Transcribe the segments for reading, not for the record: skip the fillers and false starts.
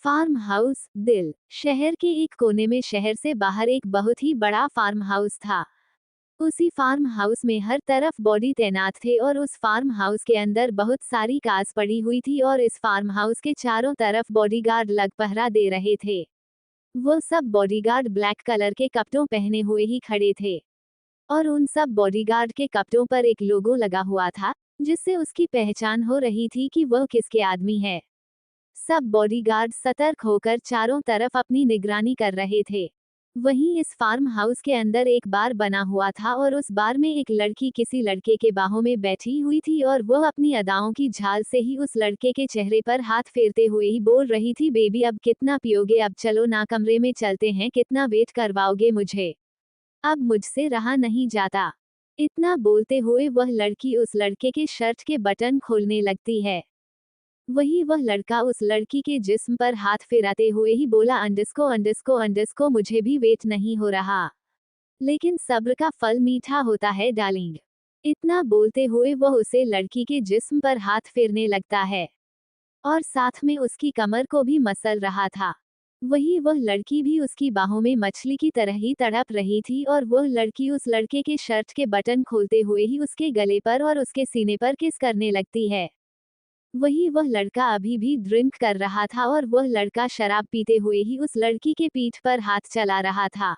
Farm house दिल शहर के एक कोने में शहर से बाहर एक बहुत ही बड़ा फार्म हाउस था। उसी फार्म हाउस में हर तरफ बॉडी तैनात थे और उस फार्म हाउस के अंदर बहुत सारी कार्स पड़ी हुई थी और इस फार्म हाउस के चारों तरफ बॉडीगार्ड लग पहरा दे रहे थे। वो सब बॉडीगार्ड ब्लैक कलर के कपड़ों पहने हुए ही खड़े थे और उन सब बॉडीगार्ड के कपड़ों पर एक लोगो लगा हुआ था, जिससे उसकी पहचान हो रही थी कि वह किसके आदमी है। सब बॉडीगार्ड सतर्क होकर चारों तरफ अपनी निगरानी कर रहे थे। वहीं इस फार्म हाउस के अंदर एक बार बना हुआ था और उस बार में एक लड़की किसी लड़के के बाहों में बैठी हुई थी और वह अपनी अदाओं की झाल से ही उस लड़के के चेहरे पर हाथ फेरते हुए ही बोल रही थी, बेबी अब कितना पियोगे, अब चलो ना कमरे में चलते हैं, कितना वेट करवाओगे मुझे, अब मुझसे रहा नहीं जाता। इतना बोलते हुए वह लड़की उस लड़के के शर्ट के बटन खोलने लगती है। वही वह लड़का उस लड़की के जिस्म पर हाथ फेराते हुए ही बोला, अंडस्को अंडस्को अंडस्को, मुझे भी वेट नहीं हो रहा, लेकिन सब्र का फल मीठा होता है डार्लिंग। इतना बोलते हुए वह उसे लड़की के जिस्म पर हाथ फेरने लगता है और साथ में उसकी कमर को भी मसल रहा था। वही वह लड़की भी उसकी बाहों में मछली की तरह ही तड़प रही थी और वह लड़की उस लड़के के शर्ट के बटन खोलते हुए ही उसके गले पर और उसके सीने पर किस करने लगती है। वही वह लड़का अभी भी ड्रिंक कर रहा था और वह लड़का शराब पीते हुए ही उस लड़की के पीठ पर हाथ चला रहा था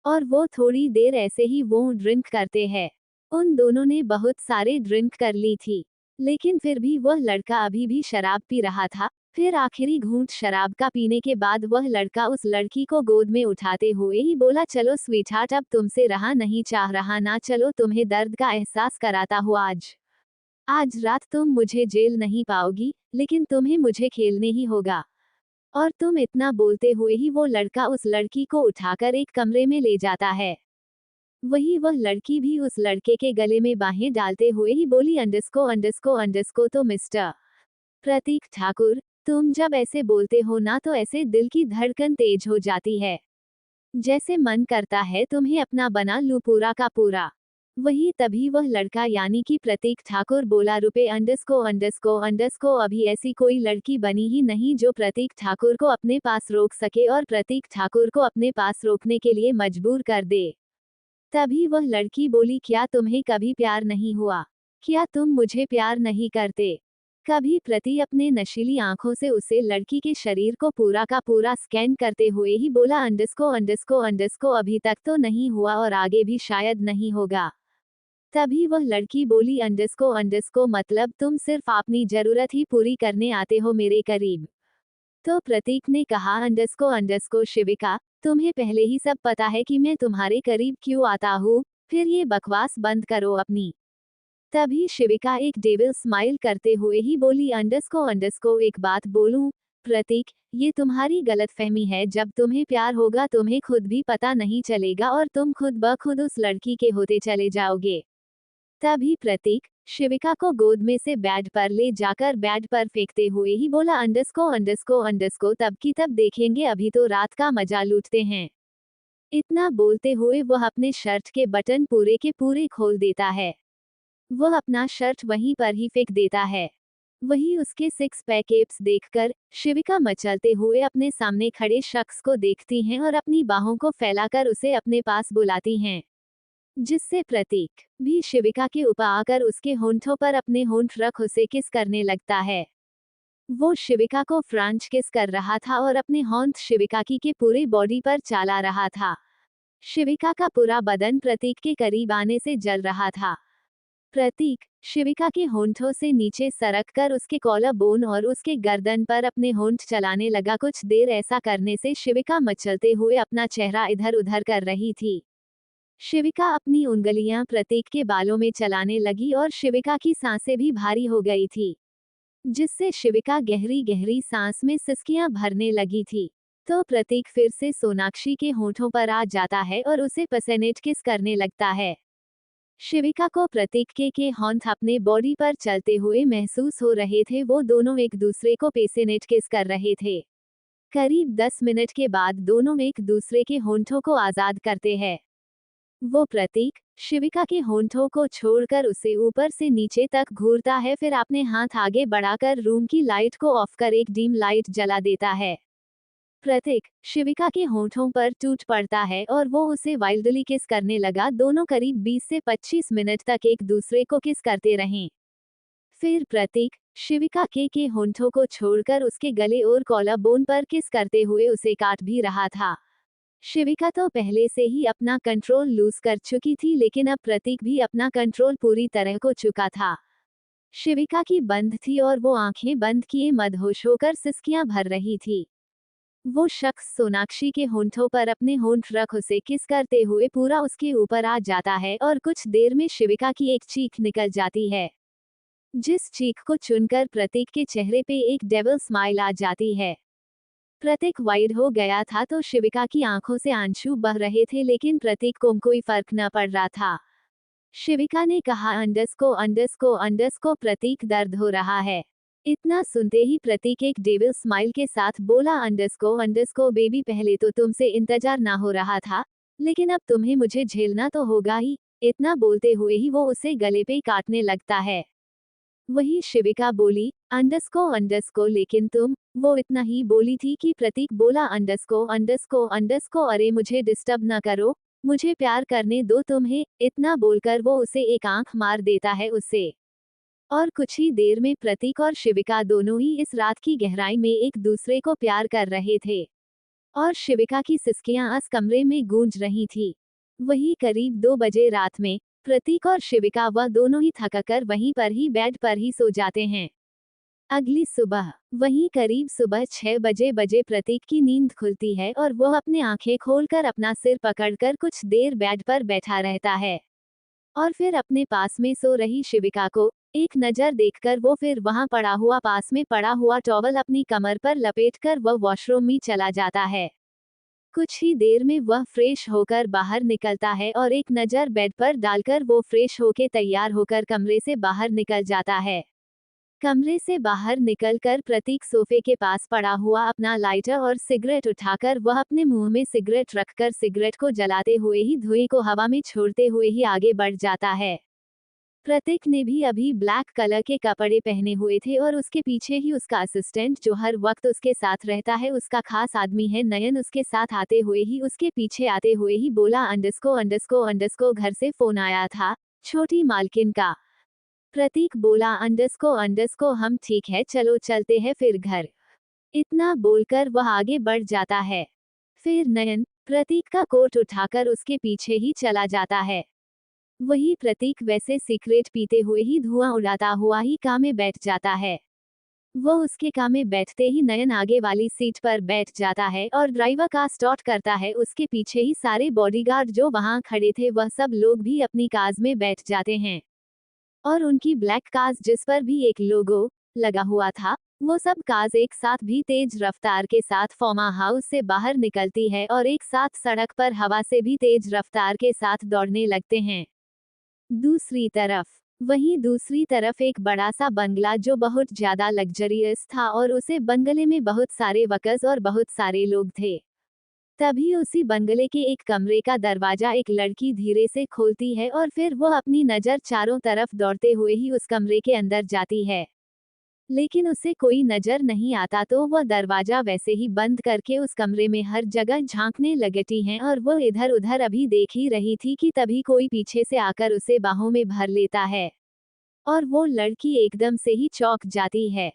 और वो थोड़ी देर ऐसे ही वो ड्रिंक करते हैं। उन दोनों ने बहुत सारे ड्रिंक कर ली थी, लेकिन फिर भी वह लड़का अभी भी शराब पी रहा था। फिर आखिरी घूंट शराब का पीने के बाद वह लड़का उस लड़की को गोद में उठाते हुए ही बोला, चलो स्वीटहार्ट, अब तुमसे रहा नहीं चाह रहा ना, चलो तुम्हें दर्द का एहसास कराता हूँ आज। आज रात तुम मुझे जेल नहीं पाओगी, लेकिन तुम्हें मुझे खेलने ही होगा। और तुम इतना बोलते हुए ही वो लड़का उस लड़की को उठाकर एक कमरे में ले जाता है। वही वह लड़की भी उस लड़के के गले में बाहें डालते हुए ही बोली, अंडस्को अंडस्को अंडस्को, तो मिस्टर प्रतीक ठाकुर, तुम जब ऐसे बोलते हो ना तो ऐसे दिल की धड़कन तेज हो जाती है, जैसे मन करता है तुम्हें अपना बना लूं पूरा का पूरा। वही तभी वह लड़का यानी कि प्रतीक ठाकुर बोला, रुपए अंडस्को अंडस्को अंडस्को, अभी ऐसी कोई लड़की बनी ही नहीं जो प्रतीक ठाकुर को अपने पास रोक सके और प्रतीक ठाकुर को अपने पास रोकने के लिए मजबूर कर दे। तभी वह लड़की बोली, क्या तुम्हें कभी प्यार नहीं हुआ, क्या तुम मुझे प्यार नहीं करते कभी। प्रति अपने नशीली आंखों से उसे लड़की के शरीर को पूरा का पूरा स्कैन करते हुए ही बोला, अंडस्को अंडस्को अंडस्को, अभी तक तो नहीं हुआ और आगे भी शायद नहीं होगा। तभी वह लड़की बोली, अंडस्को मतलब तुम सिर्फ अपनी जरूरत ही पूरी करने आते हो मेरे करीब। तो प्रतीक ने कहा, अंडस्को शिविका, तुम्हें पहले ही सब पता है कि मैं तुम्हारे करीब क्यों आता हूँ, फिर ये बकवास बंद करो अपनी। तभी शिविका एक डेविल स्माइल करते हुए ही बोली, अंडस्को एक बात बोलूं प्रतीक, ये तुम्हारी गलतफहमी है, जब तुम्हें प्यार होगा तुम्हें खुद भी पता नहीं चलेगा और तुम खुद ब खुद उस लड़की के होते चले जाओगे। तभी प्रतीक शिविका को गोद में से बेड पर ले जाकर बेड पर फेंकते हुए ही बोला, अंडस्को तब की तब देखेंगे, अभी तो रात का मजा लूटते हैं। इतना बोलते हुए वह अपने शर्ट के बटन पूरे के पूरे खोल देता है। वह अपना शर्ट वहीं पर ही फेंक देता है। वही उसके सिक्स पैक एब्स देखकर शिविका मचलते हुए अपने सामने खड़े शख्स को देखती हैं और अपनी बाहों को फैलाकर उसे अपने पास बुलाती हैं, जिससे प्रतीक भी शिविका के ऊपर आकर उसके होंठों पर अपने होंठ रख उसे किस करने लगता है। वो शिविका को फ्रेंच किस कर रहा था और अपने होंठ शिविका की के पूरे बॉडी पर चला रहा था। शिविका का पूरा बदन प्रतीक के करीब आने से जल रहा था। प्रतीक शिविका के होंठों से नीचे सरक कर उसके कॉलर बोन और उसके गर्दन पर अपने होंठ चलाने लगा। कुछ देर ऐसा करने से शिविका मचलते हुए अपना चेहरा इधर उधर कर रही थी। शिविका अपनी उंगलियां प्रतीक के बालों में चलाने लगी और शिविका की सांसें भी भारी हो गई थी, जिससे शिविका गहरी गहरी सांस में सिसकियां भरने लगी थी। तो प्रतीक फिर से सोनाक्षी के होंठों पर आ जाता है और उसे पसेनेट किस करने लगता है। शिविका को प्रतीक के होंठ अपने बॉडी पर चलते हुए महसूस हो रहे थे। वो दोनों एक दूसरे को पेसेनेट किस कर रहे थे। करीब 10 मिनट के बाद दोनों एक दूसरे के होंठों को आजाद करते हैं। वो प्रतीक शिविका के होंठों को छोड़कर उसे ऊपर से नीचे तक घूरता है, फिर अपने हाथ आगे बढ़ाकर रूम की लाइट को ऑफ कर एक डीम लाइट जला देता है। प्रतीक शिविका के होठों पर टूट पड़ता है और वो उसे वाइल्डली किस करने लगा। दोनों करीब 20 से 25 मिनट तक एक दूसरे को किस करते रहे। फिर प्रतीक शिविका के होंठों को छोड़कर उसके गले और कॉलर बोन पर किस करते हुए उसे काट भी रहा था। शिविका तो पहले से ही अपना कंट्रोल लूज कर चुकी थी, लेकिन अब प्रतीक भी अपना कंट्रोल पूरी तरह खो चुका था। शिविका की बंद थी और वो आंखें बंद किए मदहोश होकर सिसकियां भर रही थी। वो शख्स सोनाक्षी के होंठों पर अपने होंठ रख उसे किस करते हुए पूरा उसके ऊपर आ जाता है और कुछ देर में शिविका की एक चीख निकल जाती है, जिस चीख को चुनकर प्रतीक के चेहरे पे एक डेविल स्माइल आ जाती है। प्रतीक वाइड हो गया था तो शिविका की आंखों से आंसू बह रहे थे, लेकिन प्रतीक को कोई फर्क न पड़ रहा था। शिविका ने कहा अंडरस्को अंडरस्को अंडरस्को प्रतीक दर्द हो रहा है। इतना सुनते ही प्रतीक एक डेविल स्माइल के साथ बोला अंडरस्को अंडरस्को बेबी, पहले तो तुमसे इंतजार ना हो रहा था, लेकिन अब तुम्हें मुझे झेलना तो होगा ही। इतना बोलते हुए ही वो उसे गले पे काटने लगता है। वही शिविका बोली अंडरस्को लेकिन तुम। वो इतना ही बोली थी कि प्रतीक बोला अंडरस्को अंडरस्को अंडरस्को अरे मुझे डिस्टर्ब न करो, मुझे प्यार करने दो तुम्हें। इतना बोलकर वो उसे एक आंख मार देता है उसे। और कुछ ही देर में प्रतीक और शिविका दोनों ही इस रात की गहराई में एक दूसरे को प्यार कर रहे थे और शिविका की सिसकियां इस कमरे में गूंज रही थी। वही करीब 2 बजे रात में प्रतीक और शिविका वह दोनों ही थककर वहीं पर ही बेड पर ही सो जाते हैं। अगली सुबह वहीं करीब सुबह 6 बजे प्रतीक की नींद खुलती है और वह अपने आंखें खोलकर अपना सिर पकड़कर कुछ देर बेड पर बैठा रहता है और फिर अपने पास में सो रही शिविका को एक नजर देखकर वो फिर वहां पड़ा हुआ पास में पड़ा हुआ टॉवल अपनी कमर पर लपेटकर वह वॉशरूम में चला जाता है। कुछ ही देर में वह फ्रेश होकर बाहर निकलता है और एक नज़र बेड पर डालकर वो फ्रेश होके तैयार होकर कमरे से बाहर निकल जाता है। कमरे से बाहर निकलकर प्रतीक सोफे के पास पड़ा हुआ अपना लाइटर और सिगरेट उठाकर वह अपने मुंह में सिगरेट रखकर सिगरेट को जलाते हुए ही धुएं को हवा में छोड़ते हुए ही आगे बढ़ जाता है। प्रतीक ने भी अभी ब्लैक कलर के कपड़े पहने हुए थे और उसके पीछे ही उसका असिस्टेंट जो हर वक्त उसके साथ रहता है, उसका खास आदमी है नयन, उसके साथ आते हुए ही उसके पीछे आते हुए ही बोला अंडरस्को घर से फोन आया था, छोटी मालकिन का। प्रतीक बोला अंडरस्को हम ठीक है, चलो चलते हैं फिर घर। इतना बोलकर वह आगे बढ़ जाता है। फिर नयन प्रतीक का कोट उठाकर उसके पीछे ही चला जाता है। वही प्रतीक वैसे सिगरेट पीते हुए ही धुआं उड़ाता हुआ ही कार में बैठ जाता है। वो उसके कार में बैठते ही नयन आगे वाली सीट पर बैठ जाता है और ड्राइवर कार स्टार्ट करता है। उसके पीछे ही सारे बॉडीगार्ड जो वहां खड़े थे वह सब लोग भी अपनी कार्स में बैठ जाते हैं और उनकी ब्लैक कार्स जिस पर भी एक लोगो लगा हुआ था, वो सब कार्स एक साथ भी तेज रफ्तार के साथ फार्मा हाउस से बाहर निकलती है और एक साथ सड़क पर हवा से भी तेज रफ्तार के साथ दौड़ने लगते हैं। दूसरी तरफ एक बड़ा सा बंगला जो बहुत ज्यादा लग्जरियस था और उसे बंगले में बहुत सारे वर्कर्स और बहुत सारे लोग थे। तभी उसी बंगले के एक कमरे का दरवाजा एक लड़की धीरे से खोलती है और फिर वह अपनी नज़र चारों तरफ दौड़ते हुए ही उस कमरे के अंदर जाती है, लेकिन उसे कोई नजर नहीं आता तो वह दरवाजा वैसे ही बंद करके उस कमरे में हर जगह झांकने लगती हैं और वह इधर उधर अभी देख ही रही थी कि तभी कोई पीछे से आकर उसे बाहों में भर लेता है और वो लड़की एकदम से ही चौंक जाती है।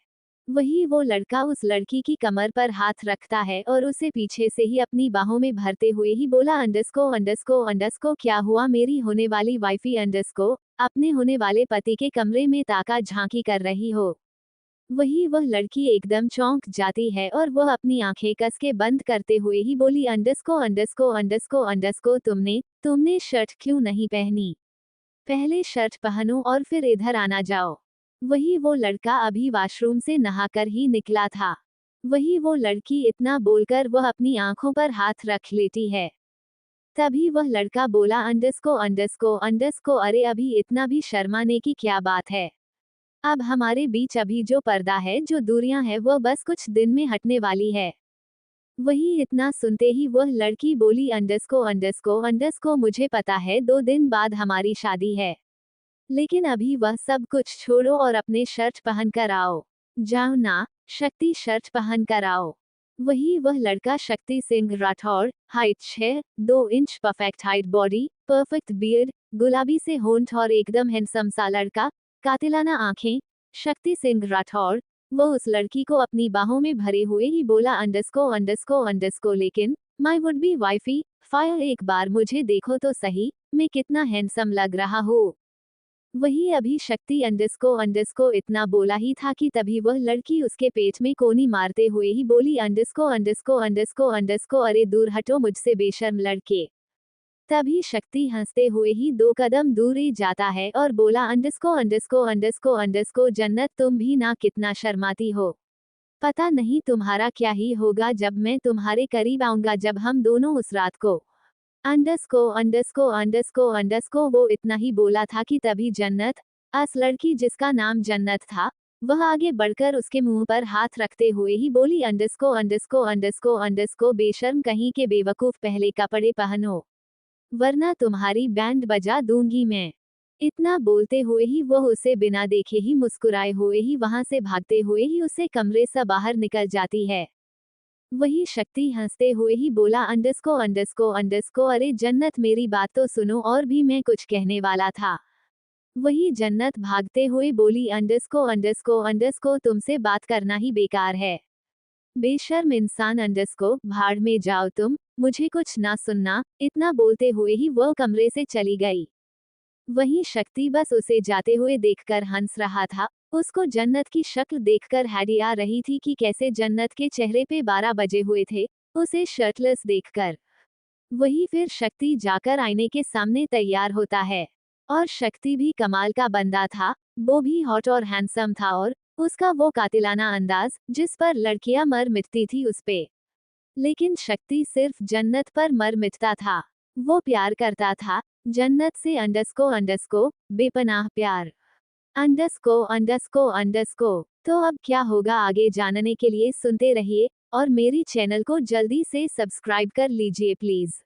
वही वो लड़का उस लड़की की कमर पर हाथ रखता है और उसे पीछे से ही अपनी बाहों में भरते हुए ही बोला अंडरस्को क्या हुआ मेरी होने वाली वाइफी अंडरस्को, अपने होने वाले पति के कमरे में ताका झांकी कर रही हो। वही वह लड़की एकदम चौंक जाती है और वह अपनी आंखें कस के बंद करते हुए ही बोली अंडरस्को तुमने शर्ट क्यों नहीं पहनी? पहले शर्ट पहनो और फिर इधर आना जाओ। वही वो लड़का अभी वॉशरूम से नहाकर ही निकला था। वही वो लड़की इतना बोलकर वह अपनी आंखों पर हाथ रख लेती है। तभी वह लड़का बोला अंडरस्को अरे अभी इतना भी शर्माने की क्या बात है? अब हमारे बीच अभी जो पर्दा है, जो दूरियां हैं, वह बस कुछ दिन में हटने वाली है। वही इतना सुनते ही वह लड़की बोली अंडरस्को मुझे पता है 2 दिन बाद हमारी शादी है, लेकिन अभी वह सब कुछ छोड़ो और अपने शर्ट पहन कर आओ। जाओ ना, शक्ति शर्ट पहन कर आओ। वही वह लड़का Shakti Singh Rathore, height 6-2 inch, perfect height, body, perfect beard, गुलाबी से होंठ और एकदम हैंडसम सा लड़का, कातिलाना आंखें। शक्ति सिंह राठौर। वो उस लड़की को अपनी बाहों में भरे हुए ही बोला अंडरस्को लेकिन माई वुड बी वाइफी, फायर एक बार मुझे देखो तो सही, मैं कितना हैंडसम लग रहा हूँ। वही अभी शक्ति अंडरस्को इतना बोला ही था कि तभी वह लड़की उसके पेट में कोनी मारते हुए ही बोली अंडरस्को, अरे दूर हटो मुझसे बेशर्म लड़के। तभी शक्ति हंसते हुए ही 2 कदम दूर ही जाता है और बोला अंडरस्को, जन्नत तुम भी ना कितना शर्माती हो। पता नहीं तुम्हारा क्या ही होगा जब मैं तुम्हारे करीब आऊंगा, जब हम दोनों उस रात को अंडरस्को वो इतना ही बोला था कि तभी जन्नत, अस लड़की जिसका नाम जन्नत था, वह आगे बढ़कर उसके मुंह पर हाथ रखते हुए ही बोली अंडरस्को, बेशर्म कहीं के बेवकूफ, पहले कपड़े पहनो वरना तुम्हारी बैंड बजा दूंगी मैं। इतना बोलते हुए ही वह उसे बिना देखे ही मुस्कुराए हुए ही वहां से भागते हुए ही उसे कमरे से बाहर निकल जाती है। वही शक्ति हंसते हुए ही बोला अंडरस्को, अरे जन्नत मेरी बात तो सुनो, और भी मैं कुछ कहने वाला था। वही जन्नत भागते हुए बोली अंडरस्को, तुमसे बात करना ही बेकार है। बेशर्म इंसान, अंडरस्को भाड़ में जाओ तुम, मुझे कुछ ना सुनना। इतना बोलते हुए ही वह कमरे से चली गई। वहीं शक्ति बस उसे जाते हुए देखकर हंस रहा था। उसको जन्नत की शक्ल देखकर हैडी आ रही थी कि कैसे जन्नत के चेहरे पे 12 बजे हुए थे उसे शर्टलेस देखकर। वही फिर शक्ति जाकर आईने के सामने तैयार होता है। और शक्ति भी कमाल का बंदा था, वो भी हॉट और हैंडसम था, और उसका वो कातिलाना अंदाज जिस पर लड़कियां मर मिटती थी उस पे। लेकिन शक्ति सिर्फ जन्नत पर मर मिटता था। वो प्यार करता था जन्नत से अंडरस्को, बेपनाह प्यार। अंडरस्को। तो अब क्या होगा आगे जानने के लिए सुनते रहिए और मेरी चैनल को जल्दी से सब्सक्राइब कर लीजिए प्लीज।